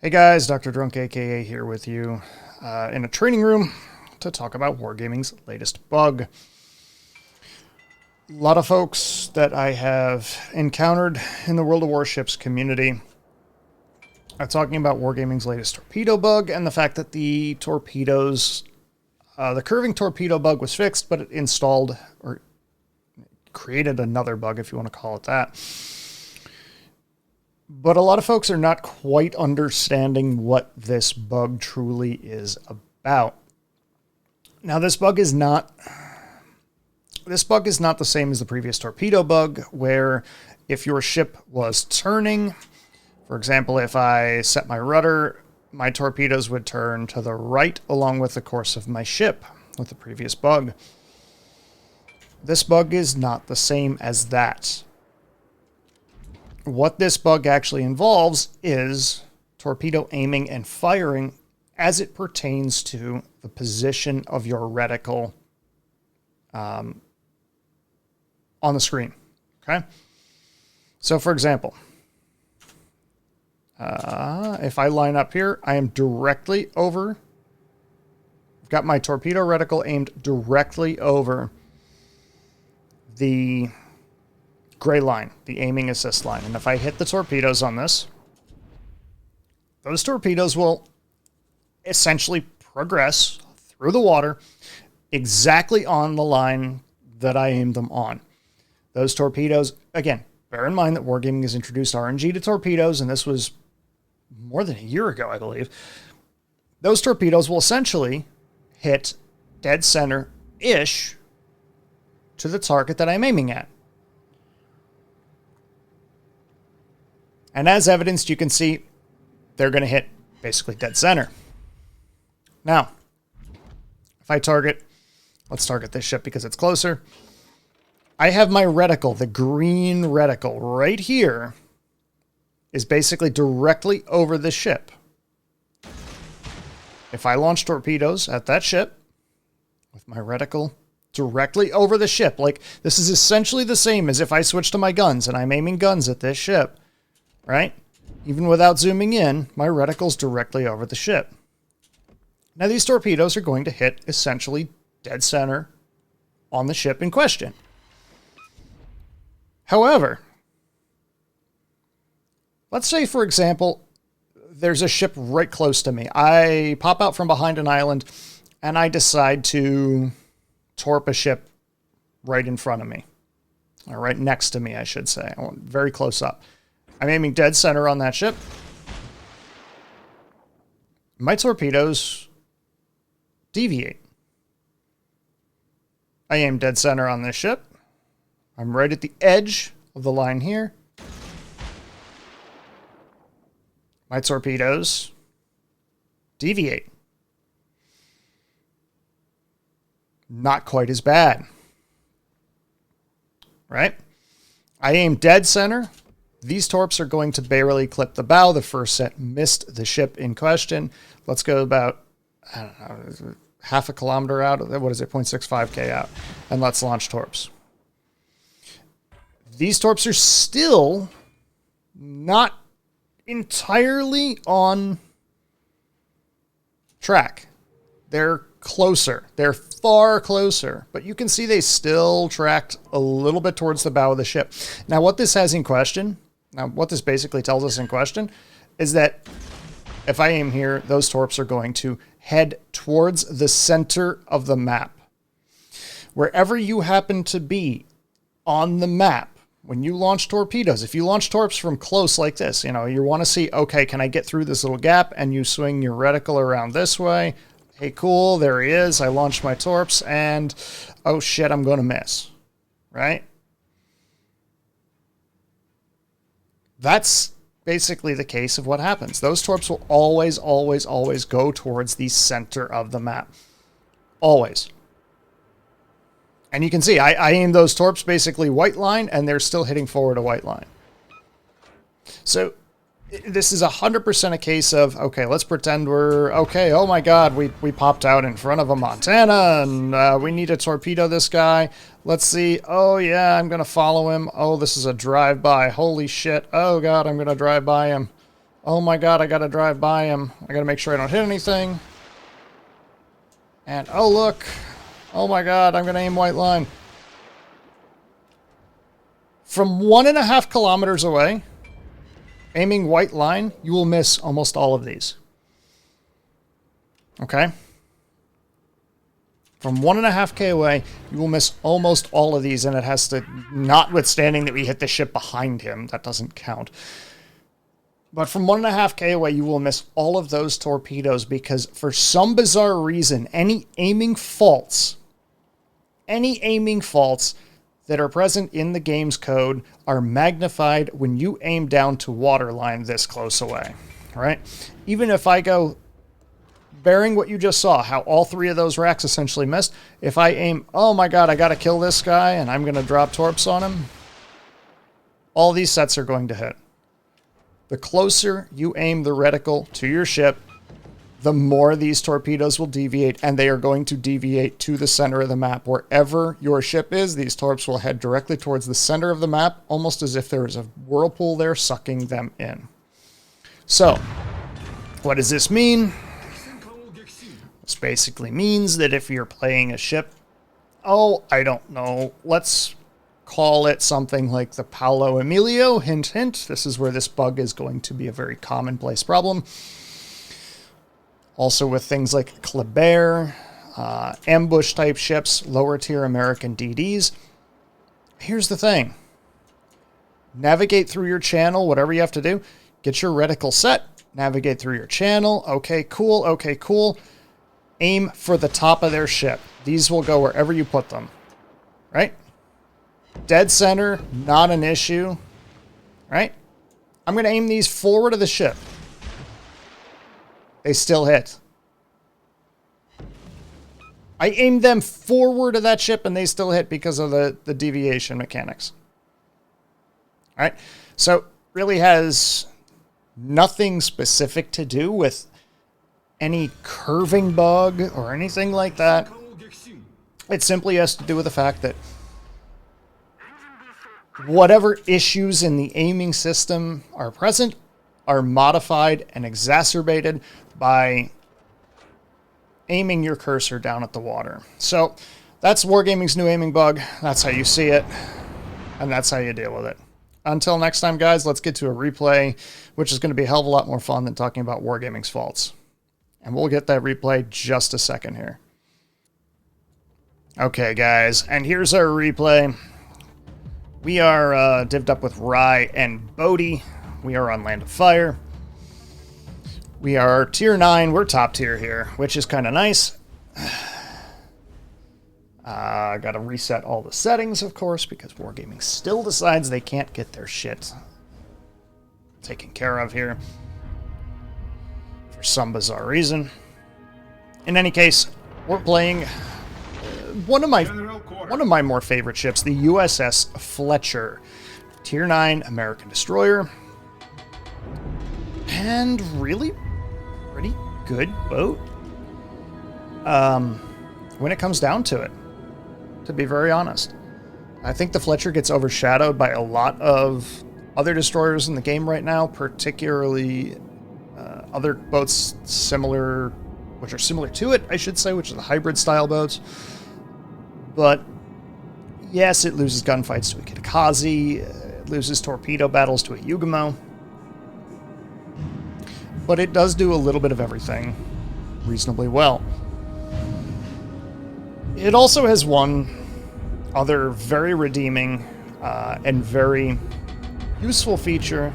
Hey guys, Dr. Drunk aka here with you in a training room to talk about WarGaming's latest bug. A lot of folks that I have encountered in the World of Warships community are talking about WarGaming's latest torpedo bug and the fact that the torpedoes, the curving torpedo bug was fixed, but it installed or created another bug, if you want to call it that. But a lot of folks are not quite understanding what this bug truly is about. Now, this bug is not the same as the previous torpedo bug, where if your ship was turning, for example, if I set my rudder, my torpedoes would turn to the right along with the course of my ship with the previous bug. This bug is not the same as that. What this bug actually involves is torpedo aiming and firing as it pertains to the position of your reticle on the screen. Okay? So, for example, if I line up here, I am directly over. I've got my torpedo reticle aimed directly over the gray line, the aiming assist line. And if I hit the torpedoes on this, those torpedoes will essentially progress through the water exactly on the line that I aimed them on. Those torpedoes, again, bear in mind that WarGaming has introduced RNG to torpedoes, and this was more than a year ago, I believe. Those torpedoes will essentially hit dead center-ish to the target that I'm aiming at. And as evidenced, you can see they're going to hit basically dead center. Now, if I target, let's target this ship because it's closer. I have my reticle, the green reticle right here is basically directly over the ship. If I launch torpedoes at that ship with my reticle directly over the ship, like this is essentially the same as if I switch to my guns and I'm aiming guns at this ship. Right? Even without zooming in, my reticle's directly over the ship. Now, these torpedoes are going to hit essentially dead center on the ship in question. However, let's say, for example, there's a ship right close to me. I pop out from behind an island, and I decide to torp a ship right in front of me. Or right next to me, I should say. I want very close up. I'm aiming dead center on that ship. My torpedoes deviate. I aim dead center on this ship. I'm right at the edge of the line here. My torpedoes deviate. Not quite as bad. Right? I aim dead center. These torps are going to barely clip the bow. The first set missed the ship in question. Let's go about, I don't know, half a kilometer out. What is it, 0.65K out. And let's launch torps. These torps are still not entirely on track. They're closer. They're far closer. But you can see they still tracked a little bit towards the bow of the ship. Now, what this has in question... Now, what this basically tells us in question is that if I aim here, those torps are going to head towards the center of the map. Wherever you happen to be on the map, when you launch torpedoes, if you launch torps from close like this, you want to see, okay, can I get through this little gap? And you swing your reticle around this way. Hey, cool, there he is. I launched my torps, and oh shit, I'm going to miss, right? That's basically the case of what happens. Those torps will always, always, always go towards the center of the map. Always. And you can see, I aim those torps basically white line, and they're still hitting forward a white line. So this is 100% a case of, okay, let's pretend we're, okay, oh my god, we popped out in front of a Montana, and we need to torpedo this guy. Let's see, oh yeah, I'm going to follow him. Oh, this is a drive-by. Holy shit. Oh god, I'm going to drive by him. Oh my god, I gotta drive by him. I gotta make sure I don't hit anything. And, oh look. Oh my god, I'm gonna aim white line. From 1.5 kilometers away, aiming white line, you will miss almost all of these. Okay? From 1.5K away, you will miss almost all of these, and it has to, notwithstanding that we hit the ship behind him, that doesn't count. But from 1.5K away, you will miss all of those torpedoes because for some bizarre reason, any aiming faults that are present in the game's code are magnified when you aim down to waterline this close away. All right? Even if I go, bearing what you just saw, how all 3 of those racks essentially missed, if I aim, oh my god, I gotta kill this guy, and I'm gonna drop torps on him, all these sets are going to hit. The closer you aim the reticle to your ship, the more these torpedoes will deviate, and they are going to deviate to the center of the map. Wherever your ship is, these torps will head directly towards the center of the map, almost as if there is a whirlpool there sucking them in. So, what does this mean? This basically means that if you're playing a ship, oh, I don't know, let's call it something like the Paolo Emilio, hint, hint. This is where this bug is going to be a very commonplace problem. Also with things like Kleber, ambush-type ships, lower-tier American DDs. Here's the thing. Navigate through your channel, whatever you have to do. Get your reticle set. Navigate through your channel. Okay, cool. Okay, cool. Aim for the top of their ship. These will go wherever you put them. Right? Dead center, not an issue. Right? I'm going to aim these forward of the ship. They still hit. I aimed them forward of that ship and they still hit because of the deviation mechanics. All right? So, really has nothing specific to do with any curving bug or anything like that. It simply has to do with the fact that whatever issues in the aiming system are present are modified and exacerbated by aiming your cursor down at the water. So that's WarGaming's new aiming bug. That's how you see it, and that's how you deal with it. Until next time, guys, let's get to a replay, which is going to be a hell of a lot more fun than talking about WarGaming's faults. And we'll get that replay just a second here. Okay, guys, and here's our replay. We are divvied up with Rye and Bodhi. We are on Land of Fire. We are tier 9. We're top tier here, which is kind of nice. Got to reset all the settings, of course, because WarGaming still decides they can't get their shit taken care of here for some bizarre reason. In any case, we're playing one of my more favorite ships, the USS Fletcher, tier 9 American destroyer, and really pretty good boat when it comes down to it, to be very honest. I think the Fletcher gets overshadowed by a lot of other destroyers in the game right now, particularly other boats which are similar to it, I should say, which are the hybrid style boats. But yes, it loses gunfights to a Kitakaze, it loses torpedo battles to a Yugamo, but it does do a little bit of everything reasonably well. It also has one other very redeeming and very useful feature,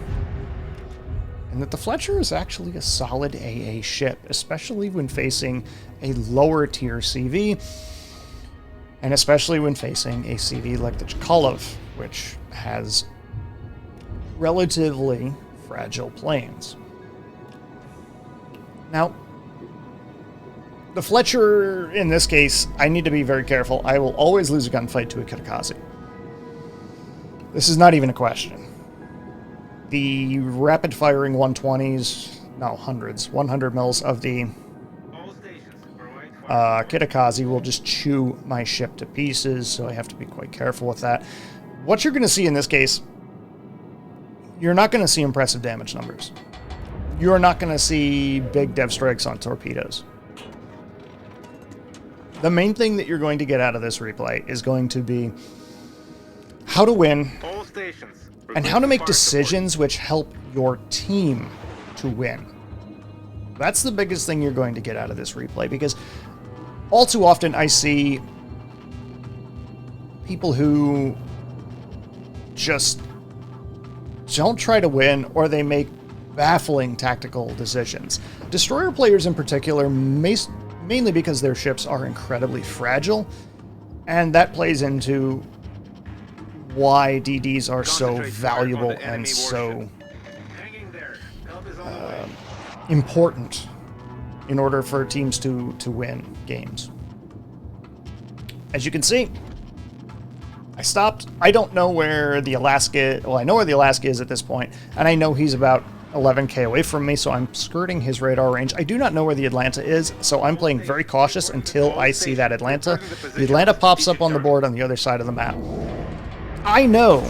and that the Fletcher is actually a solid AA ship, especially when facing a lower tier CV, and especially when facing a CV like the Chkalov, which has relatively fragile planes. Now, the Fletcher, in this case, I need to be very careful. I will always lose a gunfight to a Kitakaze. This is not even a question. The rapid-firing 120s, no, 100 mils of the Kitakaze will just chew my ship to pieces, so I have to be quite careful with that. What you're going to see in this case, you're not going to see impressive damage numbers. you're not going to see big dev strikes on torpedoes. The main thing that you're going to get out of this replay is going to be how to win and how to make decisions which help your team to win. That's the biggest thing you're going to get out of this replay, because all too often I see people who just don't try to win, or they make baffling tactical decisions. Destroyer players in particular, mainly because their ships are incredibly fragile, and that plays into why DDs are so valuable and so important in order for teams to win games. As you can see, I stopped. I don't know where the Alaska... Well, I know where the Alaska is at this point, and I know he's about 11k away from me, so I'm skirting his radar range. I do not know where the Atlanta is, so I'm playing very cautious until I see that Atlanta. The Atlanta pops up on the board on the other side of the map. I know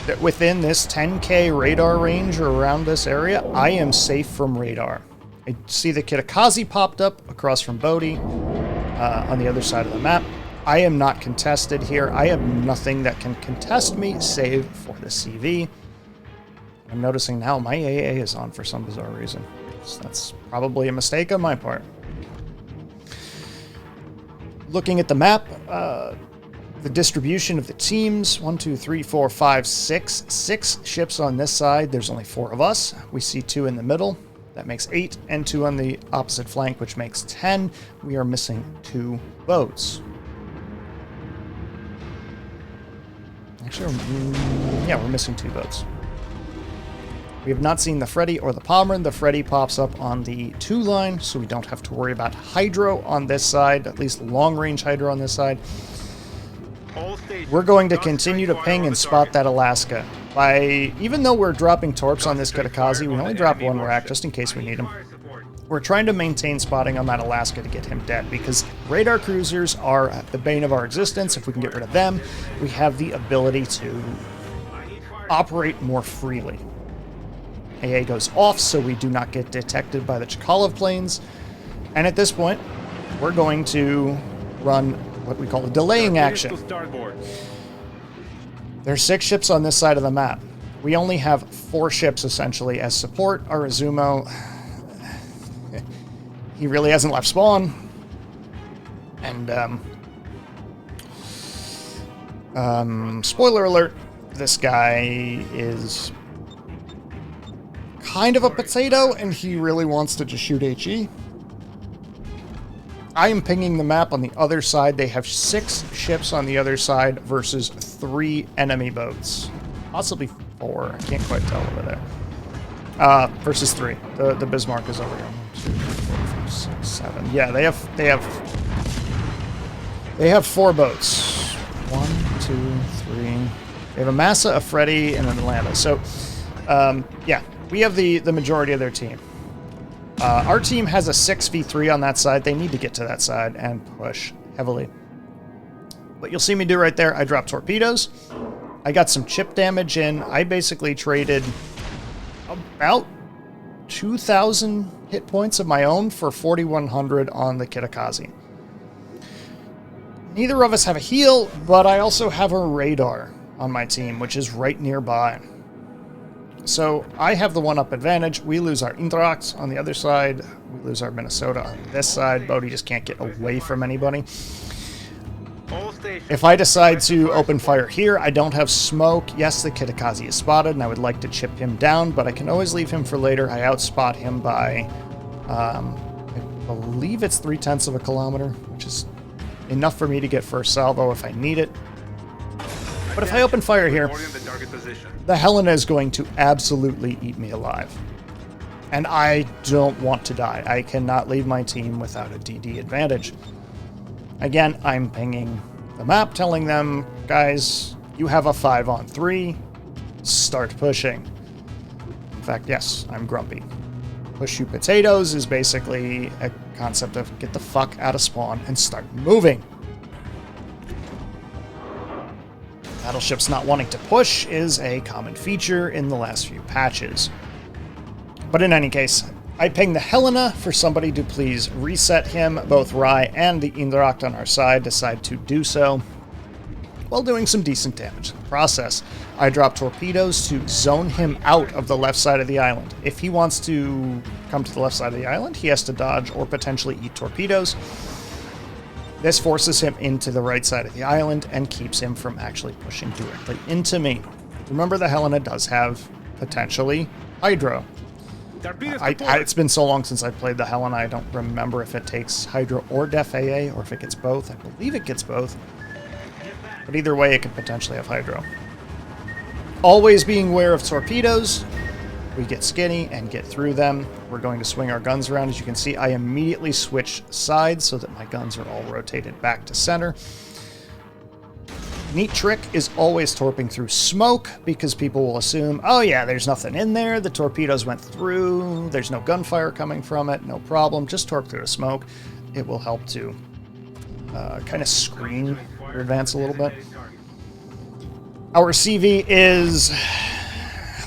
that within this 10k radar range or around this area, I am safe from radar. I see the Kitakazi popped up across from Bodhi on the other side of the map. I am not contested here. I have nothing that can contest me save for the CV. I'm noticing now my AA is on for some bizarre reason. So that's probably a mistake on my part. Looking at the map, the distribution of the teams, 1, 2, 3, 4, 5, 6. 6 ships on this side. There's only 4 of us. We see 2 in the middle. That makes 8, and 2 on the opposite flank, which makes 10. We are missing 2 boats. Actually, yeah, we're missing 2 boats. We have not seen the Freddy or the Pomeran. The Freddy pops up on the 2 line, so we don't have to worry about hydro on this side, at least long-range hydro on this side. We're going to continue to ping and spot that Alaska. Even though we're dropping torps on this Kitakazi, we only drop 1 rack just in case we need him. We're trying to maintain spotting on that Alaska to get him dead, because radar cruisers are the bane of our existence. If we can get rid of them, we have the ability to operate more freely. AA goes off so we do not get detected by the Chkalov planes. And at this point, we're going to run what we call a delaying action. There's 6 ships on this side of the map. We only have 4 ships essentially as support. Our Izumo, he really hasn't left spawn. And spoiler alert, this guy is kind of a potato, and he really wants to just shoot HE. I am pinging the map on the other side. They have 6 ships on the other side versus 3 enemy boats. Possibly 4. I can't quite tell over there. Versus 3. The Bismarck is over here. 1, 2, 3, 4, 5, 6, 7. Yeah, they have 4 boats. 1, 2, 3. They have a Massa, a Freddy, and an Atlanta. So, yeah. We have the majority of their team. Our team has a 6v3 on that side. They need to get to that side and push heavily. What you'll see me do right there, I dropped torpedoes. I got some chip damage in. I basically traded about 2,000 hit points of my own for 4,100 on the Kitakazi. Neither of us have a heal, but I also have a radar on my team, which is right nearby. So I have the 1-up advantage. We lose our Indrax on the other side. We lose our Minnesota on this side. Bodhi just can't get away from anybody. If I decide to open fire here, I don't have smoke. Yes, the Kitakazi is spotted, and I would like to chip him down, but I can always leave him for later. I outspot him by, I believe it's 0.3 of a kilometer, which is enough for me to get first salvo if I need it. But if I open fire here, the Helena is going to absolutely eat me alive. And I don't want to die. I cannot leave my team without a DD advantage. Again, I'm pinging the map, telling them, guys, you have a 5-on-3. Start pushing. In fact, yes, I'm grumpy. Push you potatoes is basically a concept of get the fuck out of spawn and start moving. Battleships not wanting to push is a common feature in the last few patches. But in any case, I ping the Helena for somebody to please reset him. Both Rai and the Indrak on our side decide to do so, while doing some decent damage. In the process, I drop torpedoes to zone him out of the left side of the island. If he wants to come to the left side of the island, he has to dodge or potentially eat torpedoes. This forces him into the right side of the island and keeps him from actually pushing directly into me. Remember, the Helena does have, potentially, Hydro. It's been so long since I played the Helena, I don't remember if it takes Hydro or Def AA, or if it gets both. I believe it gets both. But either way, it could potentially have Hydro. Always being aware of torpedoes. We get skinny and get through them. We're going to swing our guns around. As you can see, I immediately switch sides so that my guns are all rotated back to center. Neat trick is always torping through smoke, because people will assume, oh yeah, there's nothing in there, the torpedoes went through, there's no gunfire coming from it, no problem, just torp through the smoke. It will help to kind of screen your advance a little bit. Our CV is...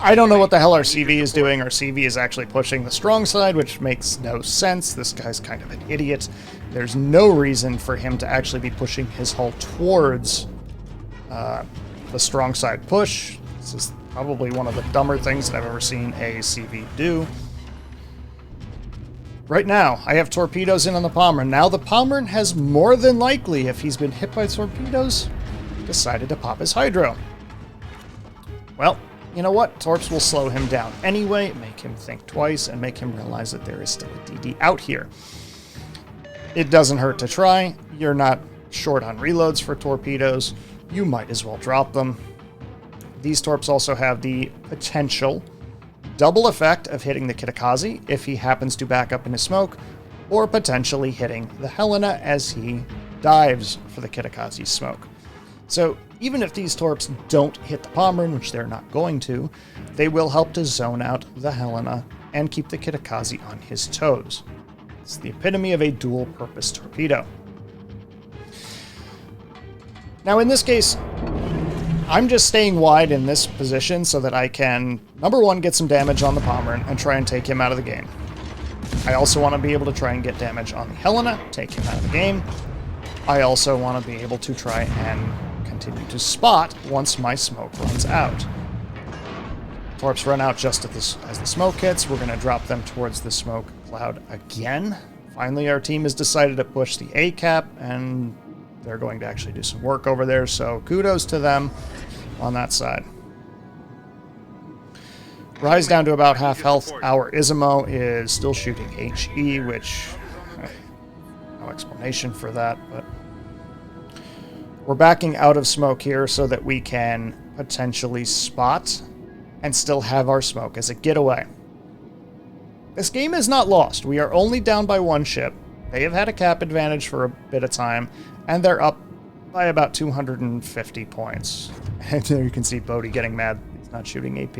I don't know what the hell our CV is doing. Our CV is actually pushing the strong side, which makes no sense. This guy's kind of an idiot. There's no reason for him to actually be pushing his hull towards the strong side push. This is probably one of the dumber things that I've ever seen a CV do. Right now, I have torpedoes in on the Pommern. Now the Pommern has more than likely, if he's been hit by torpedoes, decided to pop his Hydro. Well, you know what? Torps will slow him down anyway, make him think twice, and make him realize that there is still a DD out here. It doesn't hurt to try. You're not short on reloads for torpedoes. You might as well drop them. These torps also have the potential double effect of hitting the Kitakaze if he happens to back up in his smoke, or potentially hitting the Helena as he dives for the Kitakaze's smoke. So even if these torps don't hit the Pommern, which they're not going to, they will help to zone out the Helena and keep the Kitakaze on his toes. It's the epitome of a dual-purpose torpedo. Now in this case, I'm just staying wide in this position so that I can, number one, get some damage on the Pommern and try and take him out of the game. I also want to be able to try and get damage on the Helena, take him out of the game. I also want to be able to try and continue to spot once my smoke runs out. Torps run out just as the smoke hits. We're going to drop them towards the smoke cloud again. Finally, our team has decided to push the A-cap, and they're going to actually do some work over there, so kudos to them on that side. Rise down to about half health. Our Izumo is still shooting HE, which... no explanation for that, but... we're backing out of smoke here so that we can potentially spot and still have our smoke as a getaway. This game is not lost. We are only down by one ship. They have had a cap advantage for a bit of time, and they're up by about 250 points. And there you can see Bodhi getting mad. He's not shooting AP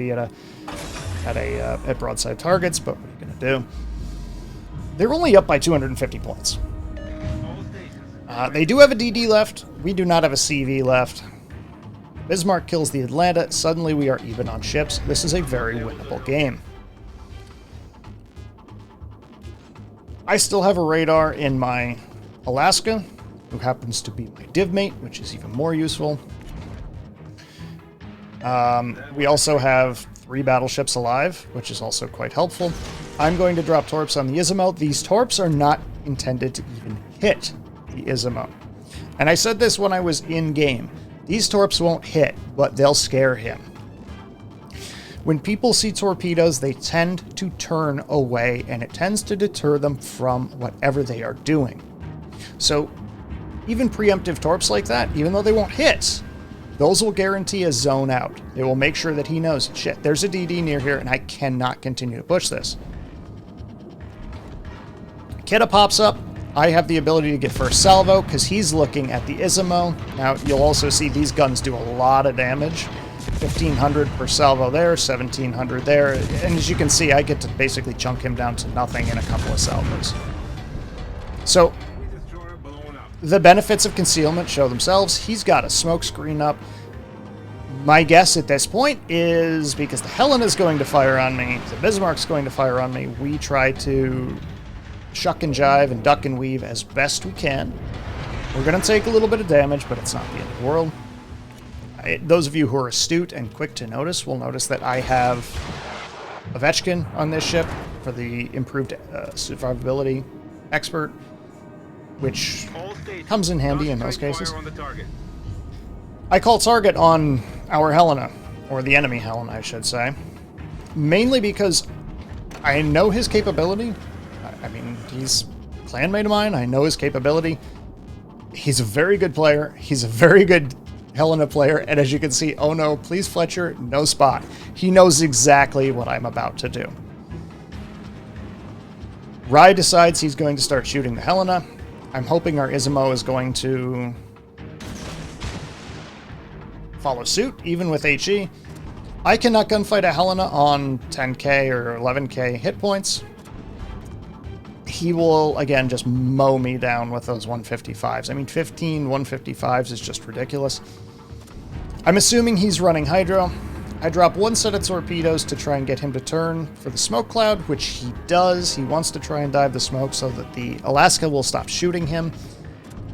at broadside targets, but what are you going to do? They're only up by 250 points. They do have a DD left. We do not have a CV left. Bismarck kills the Atlanta. Suddenly we are even on ships. This is a very winnable game. I still have a radar in my Alaska, who happens to be my div mate, which is even more useful. We also have 3 battleships alive, which is also quite helpful. I'm going to drop torps on the Izumo. These torps are not intended to even hit the Izumo. And I said this when I was in-game. These torps won't hit, but they'll scare him. When people see torpedoes, they tend to turn away, and it tends to deter them from whatever they are doing. So even preemptive torps like that, even though they won't hit, those will guarantee a zone out. It will make sure that he knows, shit, there's a DD near here, and I cannot continue to push this. Kita pops up. I have the ability to get first salvo because he's looking at the Izumo. Now, you'll also see these guns do a lot of damage. 1,500 per salvo there, 1,700 there. And as you can see, I get to basically chunk him down to nothing in a couple of salvos. So, the benefits of concealment show themselves. He's got a smoke screen up. My guess at this point is because the Helena's going to fire on me, the Bismarck's going to fire on me, we try to shuck and jive and duck and weave as best we can. We're going to take a little bit of damage, but it's not the end of the world. Those of you who are astute and quick to notice will notice that I have Ovechkin on this ship for the improved survivability expert, which comes in handy in most cases. I call target on our Helena, or the enemy Helena, I should say, mainly because I know his capability. I mean, he's a clanmate of mine. I know his capability. He's a very good player. He's a very good Helena player, and as you can see, oh no, please Fletcher, no spot. He knows exactly what I'm about to do. Rye decides he's going to start shooting the Helena. I'm hoping our Izumo is going to follow suit, even with HE. I cannot gunfight a Helena on 10k or 11k hit points. He will, again, just mow me down with those 155s. I mean, 15 155s is just ridiculous. I'm assuming he's running Hydro. I drop one set of torpedoes to try and get him to turn for the smoke cloud, which he does. He wants to try and dive the smoke so that the Alaska will stop shooting him.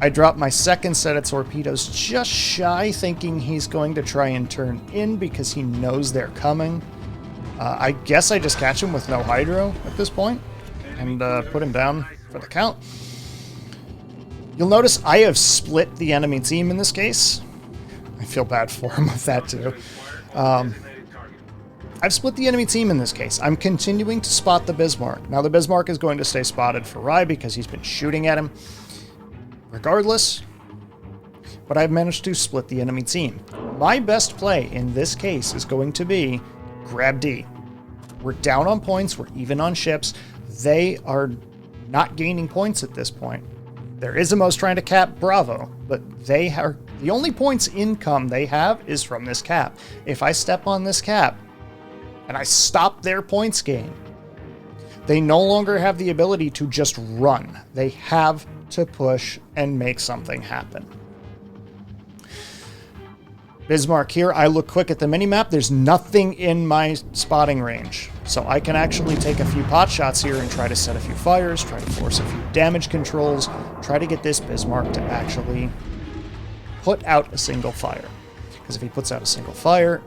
I drop my second set of torpedoes just shy, thinking he's going to try and turn in because he knows they're coming. I guess I just catch him with no Hydro at this point and put him down for the count. You'll notice I have split the enemy team in this case. I feel bad for him with that too. I've split the enemy team in this case. I'm continuing to spot the Bismarck. Now the Bismarck is going to stay spotted for Rye because he's been shooting at him regardless, but I've managed to split the enemy team. My best play in this case is going to be grab D. We're down on points, we're even on ships. They are not gaining points at this point. Their Izumo's trying to cap Bravo, but they are the only points income they have is from this cap. If I step on this cap and I stop their points gain, they no longer have the ability to just run. They have to push and make something happen. Bismarck here, I look quick at the minimap. There's nothing in my spotting range. So I can actually take a few pot shots here and try to set a few fires, try to force a few damage controls, try to get this Bismarck to actually put out a single fire. Because if he puts out a single fire,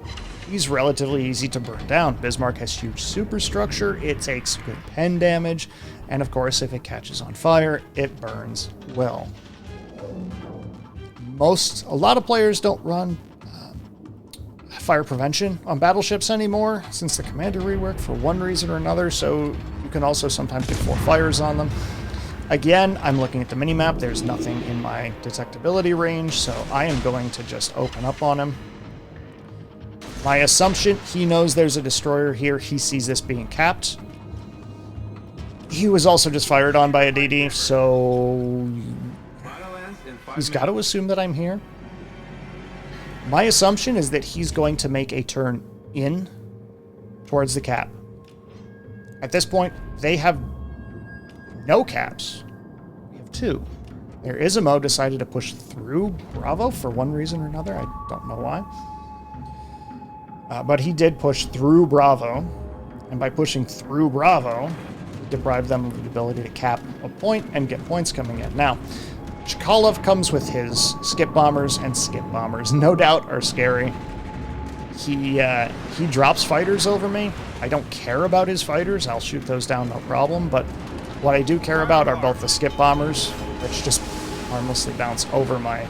he's relatively easy to burn down. Bismarck has huge superstructure, it takes good pen damage, and of course if it catches on fire, it burns well. A lot of players don't run fire prevention on battleships anymore since the commander reworked for one reason or another, so you can also sometimes get 4 fires on them. Again, I'm looking at the minimap. There's nothing in my detectability range, so I am going to just open up on him. My assumption, he knows there's a destroyer here. He sees this being capped. He was also just fired on by a DD, so he's got to assume that I'm here. My assumption is that he's going to make a turn in towards the cap. At this point, they have no caps. We have 2. Their Izumo decided to push through Bravo for one reason or another. I don't know why. But he did push through Bravo. And by pushing through Bravo, he deprived them of the ability to cap a point and get points coming in. Now, Chkalov comes with his skip bombers, and skip bombers, no doubt, are scary. He drops fighters over me. I don't care about his fighters. I'll shoot those down, no problem. But what I do care about are both the skip bombers, which just harmlessly bounce over my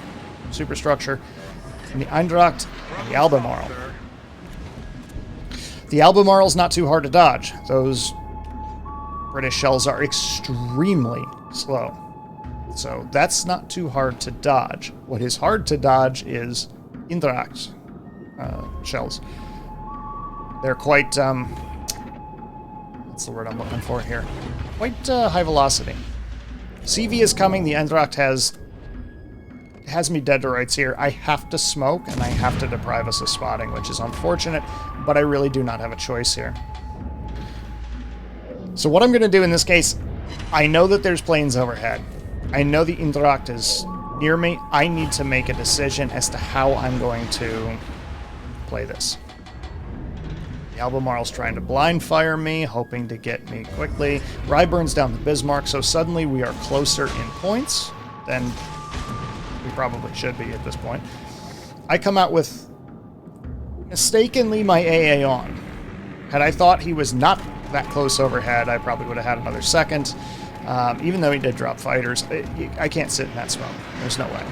superstructure, and the Eindracht and the Albemarle. The Albemarle's not too hard to dodge. Those British shells are extremely slow. So that's not too hard to dodge. What is hard to dodge is Eindracht shells. They're quite, what's the word I'm looking for here? Quite high velocity. CV is coming. The Eindracht has me dead to rights here. I have to smoke, and I have to deprive us of spotting, which is unfortunate, but I really do not have a choice here. So what I'm going to do in this case, I know that there's planes overhead. I know the Eindracht is near me. I need to make a decision as to how I'm going to play this. The Albemarle's trying to blind fire me, hoping to get me quickly. Rye burns down the Bismarck, so suddenly we are closer in points than we probably should be at this point. I come out with, mistakenly, my AA on. Had I thought he was not that close overhead, I probably would have had another second. Even though he did drop fighters, I can't sit in that smoke. There's no way.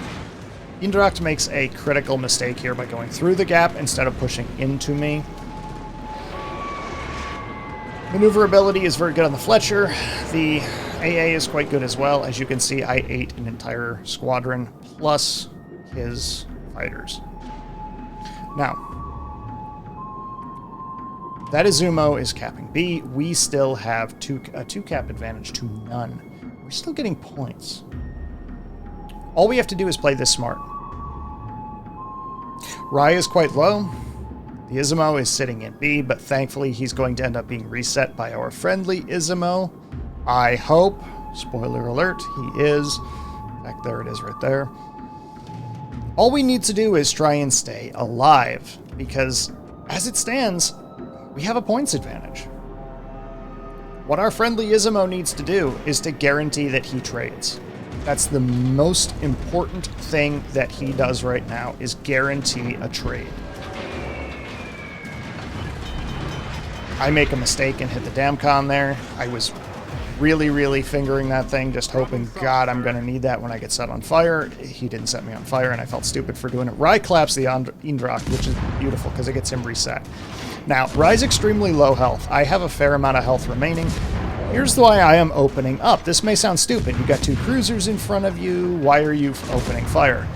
Indracht makes a critical mistake here by going through the gap instead of pushing into me. Maneuverability is very good on the Fletcher. The AA is quite good as well. As you can see, I ate an entire squadron plus his fighters. Now, that Izumo is capping B. We still have a 2-cap advantage to none. We're still getting points. All we have to do is play this smart. Rye is quite low. The Izumo is sitting in B, but thankfully he's going to end up being reset by our friendly Izumo. I hope. Spoiler alert, he is. In fact, there it is right there. All we need to do is try and stay alive, because as it stands, we have a points advantage. What our friendly Izumo needs to do is to guarantee that he trades. That's the most important thing that he does right now, is guarantee a trade. I make a mistake and hit the Damcon there. I was really fingering that thing, just hoping, God, I'm going to need that when I get set on fire. He didn't set me on fire, and I felt stupid for doing it. Rye claps the Indracht, which is beautiful because it gets him reset. Now, Rye's extremely low health. I have a fair amount of health remaining. Here's why I am opening up. This may sound stupid. You got 2 cruisers in front of you. Why are you opening fire?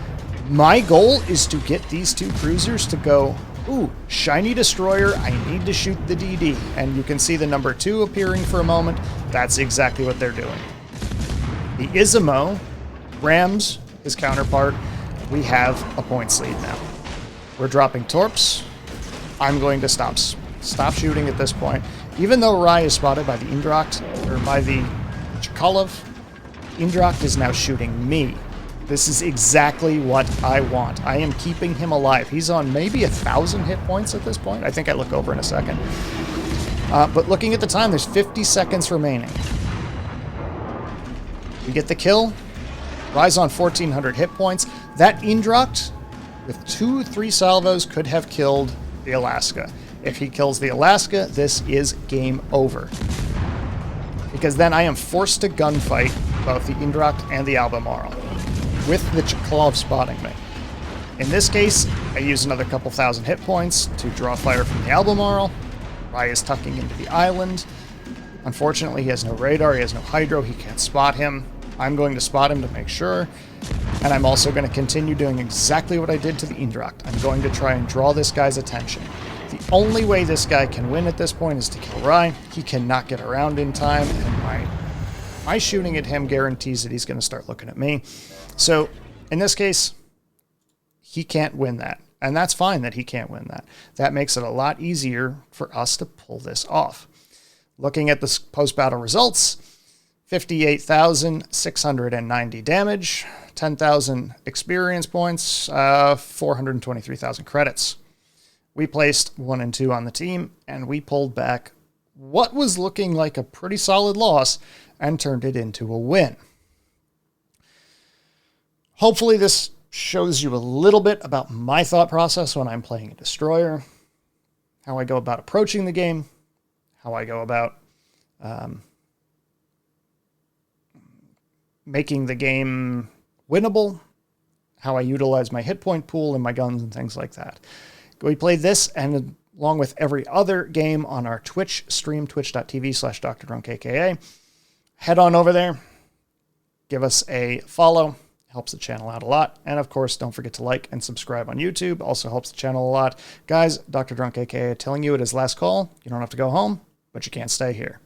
My goal is to get these 2 cruisers to go, ooh, shiny destroyer, I need to shoot the DD. And you can see the number 2 appearing for a moment. That's exactly what they're doing. The Izumo rams his counterpart. We have a points lead now. We're dropping torps. I'm going to stop shooting at this point. Even though Rye is spotted by the Indracht, or by the Chkalov, Indracht is now shooting me. This is exactly what I want. I am keeping him alive. He's on maybe 1,000 hit points at this point. I think I look over in a second. But looking at the time, there's 50 seconds remaining. We get the kill. Rye's on 1,400 hit points. That Indracht, with 2-3 salvos, could have killed the Alaska. If he kills the Alaska, this is game over. Because then I am forced to gunfight both the Indracht and the Albemarle, with the Chkalov spotting me. In this case, I use another couple thousand hit points to draw fire from the Albemarle. Rye is tucking into the island. Unfortunately, he has no radar, he has no hydro, he can't spot him. I'm going to spot him to make sure. And I'm also going to continue doing exactly what I did to the Indracht. I'm going to try and draw this guy's attention. The only way this guy can win at this point is to kill Rye. He cannot get around in time, and my shooting at him guarantees that he's going to start looking at me. So, in this case, he can't win that. And that's fine that he can't win that. That makes it a lot easier for us to pull this off. Looking at the post-battle results, 58,690 damage, 10,000 experience points, 423,000 credits. We placed 1 and 2 on the team, and we pulled back what was looking like a pretty solid loss and turned it into a win. Hopefully this shows you a little bit about my thought process when I'm playing a destroyer, how I go about approaching the game, how I go about making the game winnable, how I utilize my hit point pool and my guns and things like that. We play this, and along with every other game on our Twitch stream, twitch.tv/DrDrunkAKA. Head on over there, give us a follow, helps the channel out a lot. And of course, don't forget to like and subscribe on YouTube, also helps the channel a lot. Guys, Dr. Drunk AKA telling you it is last call. You don't have to go home, but you can't stay here.